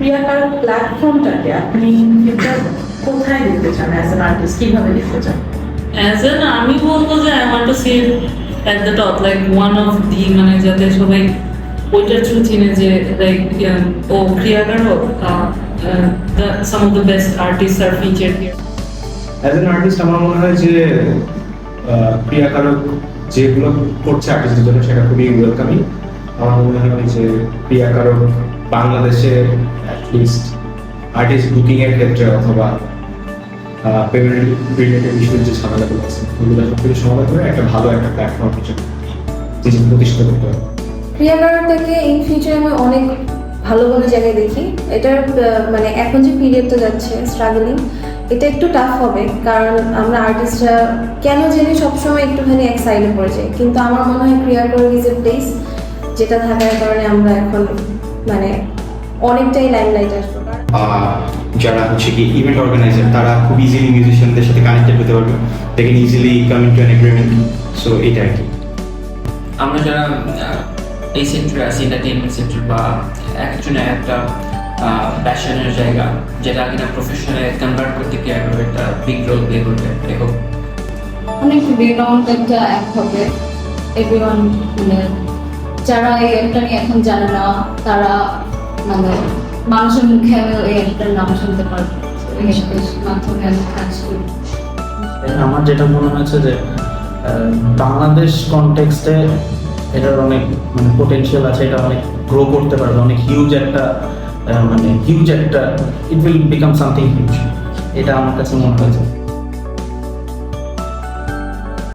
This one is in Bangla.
ক্রিয়াকার প্ল্যাটফর্মটাকে আপনি ফিউচার কোথায় দেখতে চান অ্যাজ অ্যান আর্টিস্ট, কিভাবে দেখতে চান? অ্যাজ এন আমি বলবো যে I want to see at the top, like one of the, মানে যাতে সবাই ওইটার থ্রু চিনে যে লাইক ও ক্রিয়াকারও some of the best artist আর feature here. As an artist আমার মনে হয় যে ক্রিয়াকারক যেগুলো করছে আর্টিস্টের জন্য সেটা খুবই ওয়েলকামিং। আমার মনে হয় যে ক্রিয়াকারক বাংলাদেশে অ্যাটলিস্ট আর্টিস্ট বুকিং এর ক্ষেত্রে অথবা পেমেন্ট রিলেটেড ইস্যুর যে ঝামেলাগুলো আছে ওগুলো সব কিছু সমাধান করে একটা ভালো একটা প্ল্যাটফর্ম হিসেবে নিজেকে প্রতিষ্ঠিত করতে হবে। ক্রিয়াকারটাকে ইন ফিউচার আমি অনেক ভালো ভালো জায়গায় দেখি। এটার মানে এখন যে পিরিয়ডটা যাচ্ছে স্ট্রাগলিং, এটা একটু টাফ হবে, কারণ আমরা আর্টিস্টরা কেন জানি সবসময় একটুখানি এক সাইডে পড়ে যাই, কিন্তু আমার মনে হয় ক্রিয়াকার ইজ এ প্লেস যেটা থাকার কারণে আমরা এখন মানে অনেকটাই লাইমলাইট আসবো। যারা হচ্ছে কি ইভেন্ট অর্গানাইজার তারা খুব ইজিলি মিউজিশিয়ানদের সাথে কানেক্টেড হতে পারবে, they can easily come into an agreement. So এটা আর কি আমরা যারা এই সেক্টরে আছি, এন্টারটেইনমেন্ট সেক্টর বা একজনের একটা প্যাশনের জায়গা যেটা কিনা প্রফেশনে কনভার্ট করতে কি আগে একটা বিগ রোল প্লে করবে। দেখো অনেক রিনাউন্ড একটা অ্যাপ হবে, এভরিওয়ান মানে যারা এই অ্যাপটা নিয়ে এখন জানে না তারা মানে মানুষের মুখে আমি এই অ্যাপটার নাম শুনতে পারবো, এই অ্যাপের মাধ্যমে আমি কাজ করি। আমার যেটা মনে হয়েছে যে বাংলাদেশ কনটেক্সটে এটার অনেক মানে পোটেনশিয়াল আছে, এটা অনেক গ্রো করতে পারবে, অনেক হিউজ একটা মানে হিউজ একটা it will become something huge, এটা আমার কাছে মনে হয়েছে।